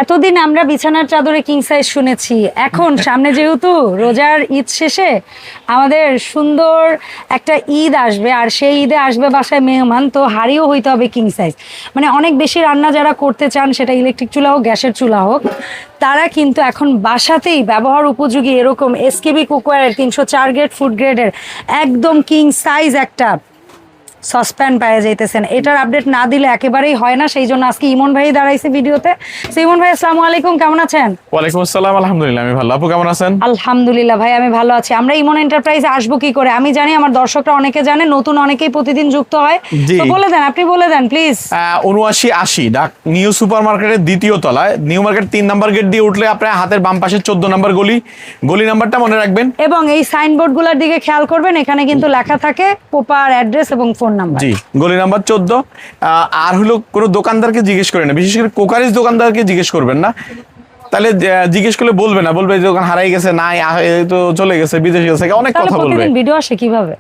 এতদিন আমরা বিছানার চাদরে কিং সাইজ শুনেছি, এখন সামনে যেহেতু রোজার ঈদ শেষে আমাদের সুন্দর একটা ঈদ আসবে, আর সেই ঈদে আসবে বাসায় মেহমান, তো হাড়িও হইতে হবে কিং সাইজ। মানে অনেক বেশি রান্না যারা করতে চান, সেটা ইলেকট্রিক চুলা হোক গ্যাসের চুলা হোক, তারা কিন্তু এখন বাসাতেই ব্যবহার উপযোগী এরকম এসকেবি কুকওয়্যারের 304 গ্রেড ফুড গ্রেডের একদম কিং সাইজ একটা সসপ্যান পেয়ে যাইতেছেন। এটার আপডেট না দিলে একেবারেই হয় না, সেই জন্য আজকে ইমন ভাই দাঁড়াইছে ভিডিওতে। ইমন ভাই, আসসালামু আলাইকুম, কেমন আছেন? ওয়ালাইকুম আসসালাম, আলহামদুলিল্লাহ আমি ভালো। আপু কেমন আছেন? আলহামদুলিল্লাহ ভাই, আমি ভালো আছি। আমরা ইমন এন্টারপ্রাইজে আসবো কি করে? আমি জানি আমার দর্শকরা অনেকে জানে, নতুন অনেকেই প্রতিদিন যুক্ত হয়, তো বলে দেন, আপনি বলে দেন প্লিজ। 7980 ডাক নিউ সুপার মার্কেটের দ্বিতীয় তলায়, নিউ মার্কেট 3 নাম্বার গেট দিয়ে উঠলে আপনার হাতের বাম পাশে 14 নাম্বার গলি নাম্বারটা মনে রাখবেন, এবং এই সাইনবোর্ড গুলার দিকে খেয়াল করবেন, এখানে কিন্তু লেখা থাকে প্রপার অ্যাড্রেস এবং ফোন নাম্বার। জি, গলি নাম্বার 14। আর হলো কোনো দোকানদারকে জিজ্ঞেস করেন না, বিশেষ করে কোকারিজ দোকানদারকে জিজ্ঞেস করবেন না, তাহলে জিজ্ঞেস করলে বলবে না, বলবে যে দোকান হারাই গেছে, নাই তো চলে গেছে, বিদেশে গেছে, অনেক কথা বলবে। ভিডিও আসে কিভাবে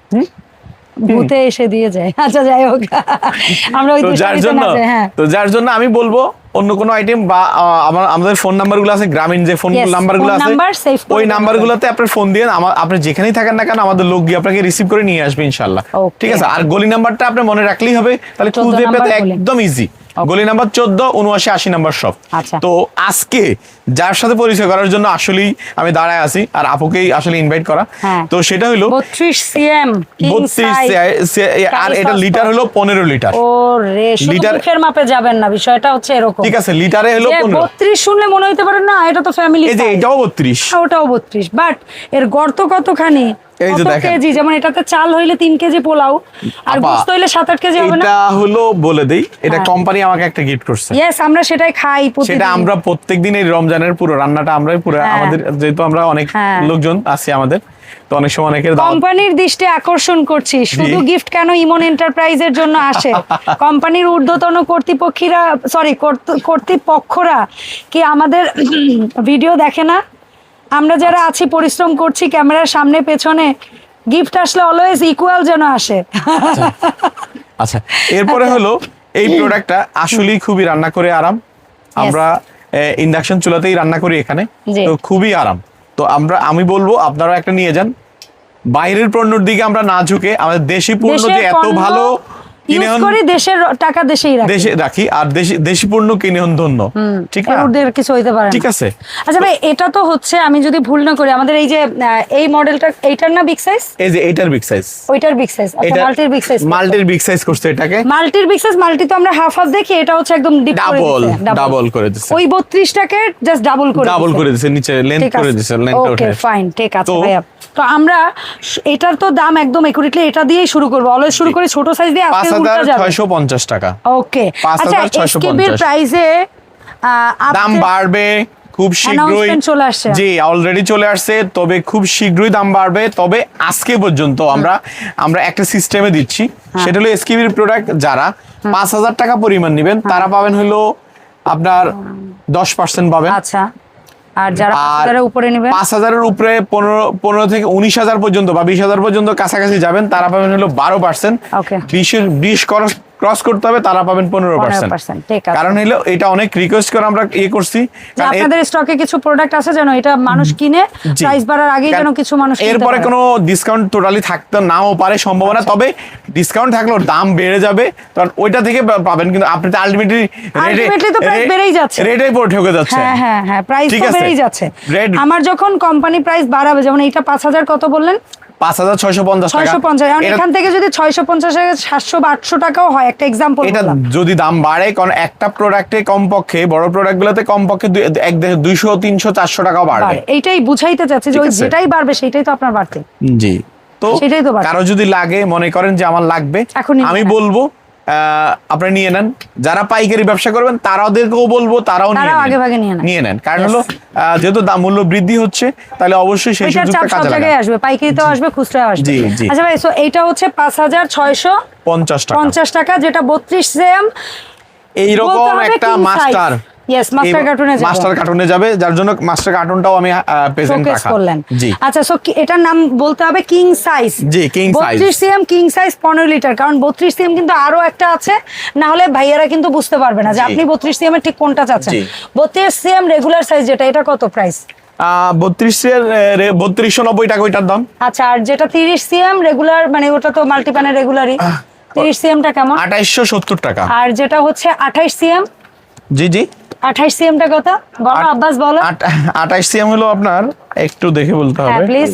ভূতে এসে দিয়ে যায়। আচ্ছা, যাই হোক, আমরা ওই যার জন্য আমি বলবো অন্য কোনো আইটেম বা আমাদের ফোন নাম্বারগুলো আছে, গ্রামীণ যে ফোন নাম্বারগুলো আছে, ওই নাম্বারগুলোতে আপনি ফোন দিয়ে আপনি যেখানেই থাকেন না কেন, আমাদের লোক গিয়ে আপনাকে রিসিভ করে নিয়ে আসবে ইনশাআল্লাহ। ঠিক আছে? আর গলি নাম্বারটা আপনি মনে রাখলেই হবে, তাহলে খুঁজে পেতে একদম ইজি। গলি নাম্বার 14, 7980 নাম্বার শপ। তো আজকে যার সাথে পরিচয় করার জন্য আসলেই আমি দাঁড়ায় আছি, আর আপুকেই আসলে ইনভাইট করা, তো সেটা হলো 32 সিএম, 32, আর এটা লিটার হলো 15 লিটার। ও রে, শুধু মুখের মাপে যাবেন না, বিষয়টা হচ্ছে এরকম। ঠিক আছে, লিটারে হলো 15। 32 শুনলে মনে হইতে পারে না এটা তো ফ্যামিলি, এই যে এটাও 32, ওটাও 32, বাট এর গর্ত কতখানি, এই যে দেখেন কেজি, যেমন এটাতে চাল হইলে 3 কেজি পোলাও, আর গোশত হইলে 7-8 কেজি হবে না। এটা হলো বলে দেই, এটা কোম্পানি আমাকে একটা গিফট করছে। यस, আমরা সেটাই খাই প্রতিদিন। সেটা আমরা প্রত্যেকদিন এই রমজানের পুরো রান্নাটা আমরাই পুরো আমাদের, যেহেতু আমরা অনেক লোকজন আছি আমাদের, তো অনেক সময় অনেকের কোম্পানির দৃষ্টি আকর্ষণ করছি, শুধু গিফট কেন ইমন এন্টারপ্রাইজের জন্য আসে? কোম্পানির ঊর্ধ্বতন কর্তৃপক্ষরা কি আমাদের ভিডিও দেখে না? আমরা যারা আছি পরিশ্রম করছি ক্যামেরার সামনে পেছনে, গিফট আসলে অলওয়েজ ইকুয়াল যেন আসে। আচ্ছা, এরপরে হলো এই প্রোডাক্টটা আসলেই খুবই রান্না করে আরাম। আমরা ইন্ডাকশন চুলাতেই রান্না করি এখানে, তো খুবই আরাম। তো আমি বলবো আপনারা একটা নিয়ে যান, বাইরের পণ্যের দিকে আমরা না ঝুঁকে আমাদের দেশি পণ্য যে এত ভালো ইউজ করি, দেশের টাকা দেশেই রাখি, আর দেশি পণ্য কিনে হন ধন্য। ঠিক না, ওদের কিছু হইতে পারে না। ঠিক আছে। আচ্ছা ভাই, এটা তো হচ্ছে, আমি যদি ভুল না করি, আমাদের এই যে এই মডেলটা, এইটার না বিগ সাইজ, এই যে এইটার বিগ সাইজ, ওইটার বিগ সাইজ, আচ্ছা মাল্টির বিগ সাইজ, বিগ সাইজ করছে এটাকে। মাল্টির বিগ সাইজ, মাল্টি তো আমরা হাফ দেখি, এটা হচ্ছে একদম ডাবল করে দিয়েছে। ওই 32 টাকে জাস্ট ডাবল করে দিয়েছে, নিচে লেন্থ করে দিয়েছে, লেন্থটা ওকে ফাইন, ঠিক আছে ভাইয়া। তো আমরা এটার তো দাম একদম একুরেটলি এটা দিয়েই শুরু করব, অলওয়েজ শুরু করি ছোট সাইজ দিয়ে, আজকে উল্টা যাবে 5650 টাকা। ওকে, আচ্ছা এসকেবির প্রাইসে দাম বাড়বে খুব শীঘ্রই, জি অলরেডি চলে আসছে, তবে খুব শীঘ্রই দাম বাড়বে। তবে আজকে পর্যন্ত আমরা একটা সিস্টেমে দিচ্ছি, সেটা হলো এসকেবির প্রোডাক্ট যারা 5000 টাকা পরিমাণ নেবেন তারা পাবেন হলো আপনার 10% পাবেন। আচ্ছা, আর যারা 5000 এর উপরে নেবেন, 5000 এর উপরে 15 থেকে 19000 পর্যন্ত বা 20000 পর্যন্ত কাছাকাছি যাবেন, তারা পাবেন হলো 12%। ওকে, 20 ক্রস করতে হবে, তারা পাবেন 15%। কারণ হলো এটা অনেক রিকোয়েস্ট করে আমরা করছি, আপনাদের স্টকে কিছু প্রোডাক্ট আছে যেন এটা মানুষ কিনে প্রাইস বাড়ার আগে যেন কিছু মানুষ কিনতে পারে। এরপরে কোনো ডিসকাউন্ট টোটালি থাকতে নাও পারে সম্ভাবনা, তবে ডিসকাউন্ট থাকলেও দাম বেড়ে যাবে, কারণ ওইটা থেকে পাবেন, কিন্তু আপনি তো আলটিমেটলি তো প্রাইস বেড়েই যাচ্ছে, রেটেই পড়ে ঠকে যাচ্ছে। হ্যাঁ, প্রাইস তো বেড়েই যাচ্ছে। আমার যখন কোম্পানি প্রাইস বাড়াবে, যেমন এটা 5000 কত বললেন, 5650 টাকা, 650, এখান থেকে যদি 650 টাকা 700 বা 800 টাকাও হয়, একটা एग्जांपल, এটা যদি দাম বাড়ে, কারণ একটা প্রোডাক্টে কমপক্ষে, বড় প্রোডাক্টগুলোতে কমপক্ষে 200 300 400 টাকাও বাড়বে। এইটাই বুঝাইতে চাচ্ছি যে যেটাই বাড়বে সেটাই তো আপনার বাড়তে। জি, তো সেটাই তো কারো যদি লাগে, মনে করেন যে আমার লাগবে, আমি বলবো আপনি নিয়ে নেন। যারা পাইকারি ব্যবসা করবেন তারাদেরকেও বলবো, তারাও নিয়ে নেন, কারণ হলো যেহেতু দাম মূল্য বৃদ্ধি হচ্ছে, তাহলে অবশ্যই সেই সুযোগটা কাজে লাগাবেন। আসবে, পাইকারিতেও আসবে, খুচরাও আসবে। আচ্ছা ভাই, সো এইটা হচ্ছে 5650 টাকা, যেটা 32 সিএম এইরকম একটা ইয়েস মাস্টার কার্টুনে যাবে, মাস্টার কার্টুনে যাবে, যার জন্য মাস্টার কার্টুনটাও আমি প্রেজেন্ট শোকেস রাখা। করলেন। জি আচ্ছা সো এটার নাম বলতে হবে কিং সাইজ। জি, king size। 32 CM king size 15 litre, কারণ 32 সিএম কিন্তু আরো একটা আছে, না হলে ভাইয়ারা কিন্তু বুঝতে পারবে না যে জি। আপনি 32 সিএম এর ঠিক কোনটা চাচ্ছেন। জি। 32 সিএম রেগুলার সাইজ যেটা, এটা কত প্রাইস? 3290 টাকা ওইটার দাম। আচ্ছা আর যেটা 30 সিএম রেগুলার, মানে ওটা তো মাল্টিপ্যানের রেগুলারই, 30 সিএমটা কেমন? 2870 টাকা। আর যেটা হচ্ছে 28 সিএম, জি জি 28 সিএমটা কত বলো আব্বাস বলো? 28 সিএম হলো আপনার, একটু দেখে বলতে হ্যাঁ হবে। প্লিজ।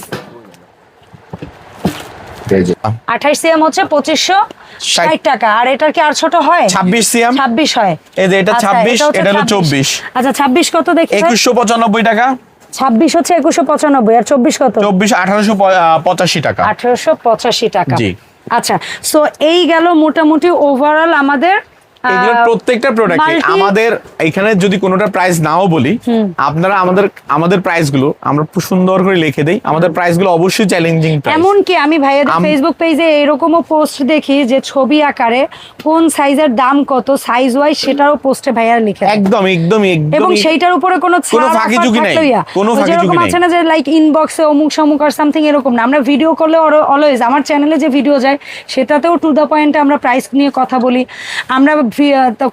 28 সিএম হচ্ছে 2560 টাকা। আর এটার কি আর ছোট হয়? 26 সিএম 26 হয়। এই যে এটা আচ্ছা, 26, হচ্ছে এটা হলো 24। আচ্ছা 26 কত দেখি? 2195 টাকা। 26 হচ্ছে 2195 আর 24 কত? 24 1885 টাকা। 1885 টাকা। জি। আচ্ছা সো এই গেল মোটামুটি ওভারঅল আমাদের এগুলো প্রত্যেকটা প্রোডাক্ট আমাদের এখানে যদি কোনোটা প্রাইস নাও বলি, আপনারা আমাদের প্রাইস গুলো আমরা খুব সুন্দর করে লিখে দেই। আমাদের প্রাইস গুলো অবশ্যই চ্যালেঞ্জিং প্রাইস। এমনকি আমি ভাইয়াদের ফেসবুক পেজে এরকমও পোস্ট দেখি যে ছবি আকারে কোন সাইজের দাম কত সাইজ ওয়াইজ সেটাও পোস্টে ভাইয়ারা লিখে দেয়। একদম একদম এবং সেইটার উপরে কোনো ফাঁকি ঝুঁকি নাই, কোনো ফাঁকি ঝুঁকি নাই। আছে না যে লাইক ইনবক্সে অমুক সমুক আর সামথিং এরকম না। আমরা ভিডিও করলে অলওয়েজ আমার চ্যানেলে যে ভিডিও যায় সেটাতেও টু দ্য পয়েন্টে আমরা প্রাইস নিয়ে কথা বলি। আমরা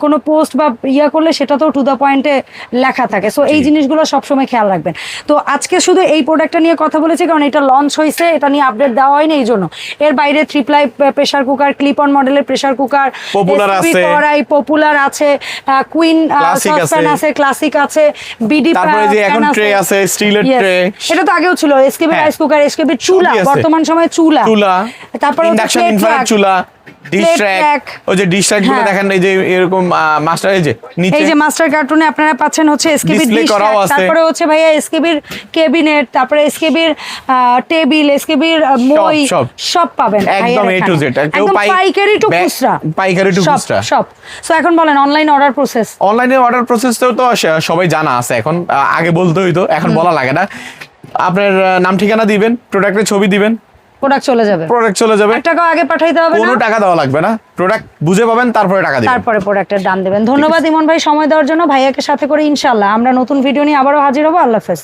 কোনো পোস্ট বা করলে সেটাতেও টু দ্য পয়েন্টে লেখা থাকে। সো এই জিনিসগুলো সবসময় খেয়াল রাখবেন। তো আজকে শুধু এই প্রোডাক্টটা নিয়ে কথা বলেছি কারণ এটা লঞ্চ হয়েছে, এটা নিয়ে আপডেট দেওয়া হয়নি এই জন্য। এর বাইরে ট্রিপ্লাই প্রেসার কুকার, ক্লিপ অন মডেলের প্রেসার কুকার পপুলার আছে, কড়াই পপুলার আছে, কুইন সসপ্যান আছে, ক্লাসিক আছে, বিডি তারপরে যে এখন ট্রে আছে, স্টিলের ট্রে। এটা তো আগেও ছিল, এসকেবি রাইস কুকার, এসকেবি চুলা, সবই আছে। বর্তমান সময়ে চুলা, তারপরে ইন্ডাকশন ইনফ্রারেড চুলা, ডিশ ট্র্যাক। ওই যে ডিশ ট্র্যাক গুলো হ্যাঁ। দেখেন, এই যে এরকম মাস্টার, এই যে নিচে এই যে মাস্টার কার্টুনে আপনারা পাচ্ছেন হচ্ছে এসকেবির Display ডিশ করাও ট্র্যাক, আছে। তারপরে হচ্ছে ভাইয়া এসকেবির ক্যাবিনেট, তারপরে এসকেবির টেবিল, এসকেবির মই, সব পাবেন একদম A to Z। কেউ পাইকারি টু খুচরা, পাইকারি টু খুচরা সব। সো এখন বলেন অনলাইন অর্ডার প্রসেস। অনলাইনে অর্ডার প্রসেসটাও তো সবাই জানা আছে এখন, আগে বলতে হইতো, এখন বলা লাগে না। আপনার নাম ঠিকানা দিবেন, প্রোডাক্টের ছবি দিবেন, প্রোডাক্ট চলে যাবে। টাকা আগে পাঠাইতে হবে না, কোনো টাকা দেওয়া লাগবে না, প্রোডাক্ট বুঝে পাবেন তারপরে টাকা দিবেন, তারপরে প্রোডাক্টের দাম দেবেন। ধন্যবাদ ইমন ভাই সময় দেওয়ার জন্য। ভাইয়াকে সাথে করে ইনশাআল্লাহ আমরা নতুন ভিডিও নিয়ে আবারও হাজির হবো। আল্লাহ হাফেজ।